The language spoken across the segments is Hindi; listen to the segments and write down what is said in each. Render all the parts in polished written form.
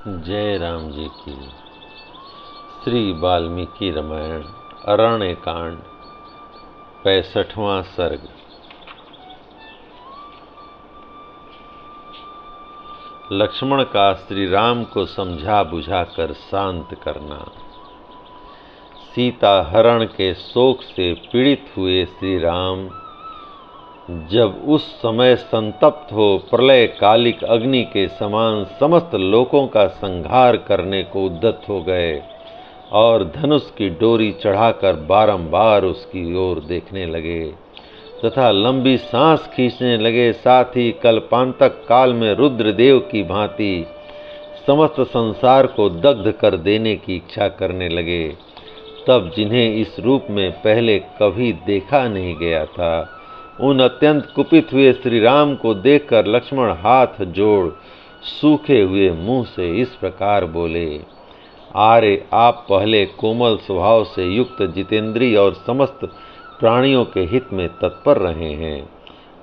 जय राम जी की। श्री वाल्मीकि रामायण अरण्य कांड 65वां सर्ग। लक्ष्मण का श्री राम को समझा बुझाकर शांत करना। सीता हरण के शोक से पीड़ित हुए श्री राम जब उस समय संतप्त हो प्रलय कालिक अग्नि के समान समस्त लोकों का संहार करने को उद्यत हो गए और धनुष की डोरी चढ़ाकर बारंबार उसकी ओर देखने लगे तथा लंबी सांस खींचने लगे, साथ ही कल्पांतक काल में रुद्रदेव की भांति समस्त संसार को दग्ध कर देने की इच्छा करने लगे। तब जिन्हें इस रूप में पहले कभी देखा नहीं गया था, उन अत्यंत कुपित हुए श्री राम को देखकर लक्ष्मण हाथ जोड़ सूखे हुए मुंह से इस प्रकार बोले, आरे आप पहले कोमल स्वभाव से युक्त जितेंद्रिय और समस्त प्राणियों के हित में तत्पर रहे हैं।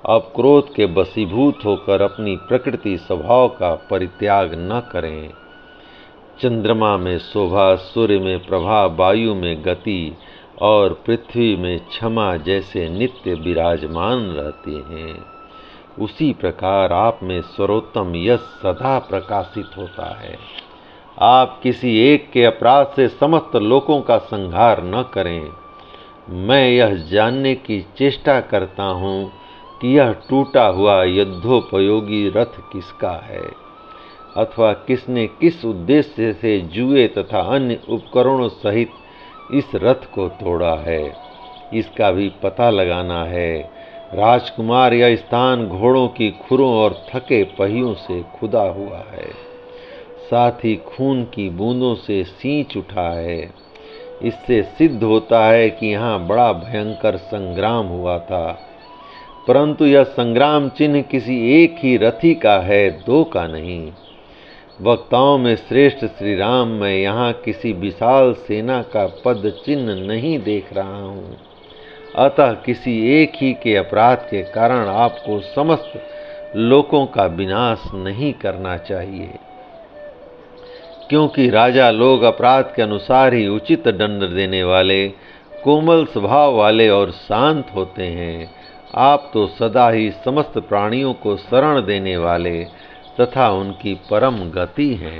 अब क्रोध के वशीभूत होकर अपनी प्रकृति स्वभाव का परित्याग न करें। चंद्रमा में शोभा, सूर्य में प्रभा, वायु में गति और पृथ्वी में क्षमा जैसे नित्य विराजमान रहते हैं, उसी प्रकार आप में सर्वोत्तम यश सदा प्रकाशित होता है। आप किसी एक के अपराध से समस्त लोकों का संहार न करें। मैं यह जानने की चेष्टा करता हूँ कि यह टूटा हुआ युद्धोपयोगी रथ किसका है, अथवा किसने किस उद्देश्य से जुए तथा अन्य उपकरणों सहित इस रथ को तोड़ा है, इसका भी पता लगाना है। राजकुमार, यह स्थान घोड़ों की खुरों और थके पहियों से खुदा हुआ है, साथ ही खून की बूंदों से सींच उठा है। इससे सिद्ध होता है कि यहाँ बड़ा भयंकर संग्राम हुआ था, परंतु यह संग्राम चिन्ह किसी एक ही रथी का है, दो का नहीं। वक्ताओं में श्रेष्ठ श्री राम, मैं यहाँ किसी विशाल सेना का पद चिन्ह नहीं देख रहा हूँ। अतः किसी एक ही के अपराध के कारण आपको समस्त लोकों का विनाश नहीं करना चाहिए, क्योंकि राजा लोग अपराध के अनुसार ही उचित दंड देने वाले, कोमल स्वभाव वाले और शांत होते हैं। आप तो सदा ही समस्त प्राणियों को शरण देने वाले तथा उनकी परम गति है।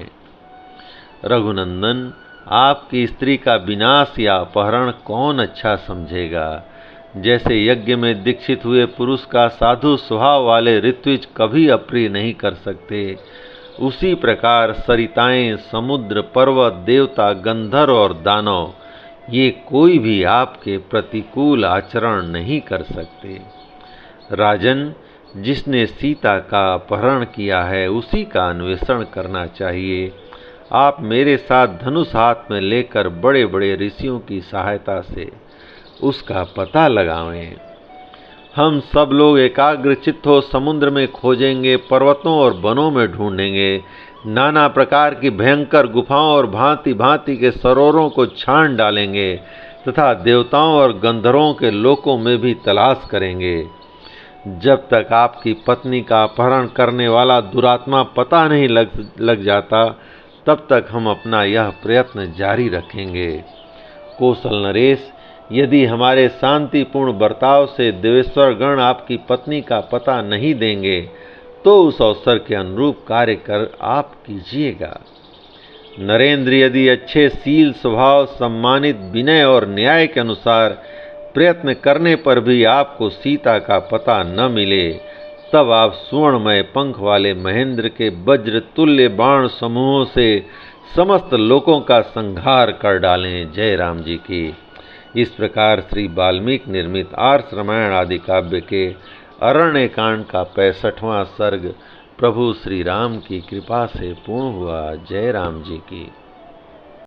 रघुनंदन, आपकी स्त्री का विनाश या अपहरण कौन अच्छा समझेगा। जैसे यज्ञ में दीक्षित हुए पुरुष का साधु स्वभाव वाले ऋत्विज कभी अप्रिय नहीं कर सकते, उसी प्रकार सरिताएं, समुद्र, पर्वत, देवता, गंधर्व और दानव, ये कोई भी आपके प्रतिकूल आचरण नहीं कर सकते। राजन, जिसने सीता का अपहरण किया है उसी का अन्वेषण करना चाहिए। आप मेरे साथ धनुष हाथ में लेकर बड़े बड़े ऋषियों की सहायता से उसका पता लगावें। हम सब लोग एकाग्र चित्त हो समुद्र में खोजेंगे, पर्वतों और वनों में ढूंढेंगे, नाना प्रकार की भयंकर गुफाओं और भांति भांति के सरोवरों को छान डालेंगे तथा देवताओं और गंधर्वों के लोकों में भी तलाश करेंगे। जब तक आपकी पत्नी का अपहरण करने वाला दुरात्मा पता नहीं लग जाता, तब तक हम अपना यह प्रयत्न जारी रखेंगे। कौशल नरेश, यदि हमारे शांतिपूर्ण बर्ताव से देवेश्वर गण आपकी पत्नी का पता नहीं देंगे, तो उस अवसर के अनुरूप कार्य कर आप कीजिएगा। नरेंद्र, यदि अच्छे शील स्वभाव, सम्मानित विनय और न्याय के अनुसार प्रयत्न करने पर भी आपको सीता का पता न मिले, तब आप सुवर्णमय पंख वाले महेंद्र के वज्र तुल्य बाण समूहों से समस्त लोकों का संहार कर डालें। जय राम जी की। इस प्रकार श्री वाल्मीकि निर्मित आर्ष रामायण आदि काव्य के अरण्य कांड का 65वां सर्ग प्रभु श्री राम की कृपा से पूर्ण हुआ। जय राम जी की।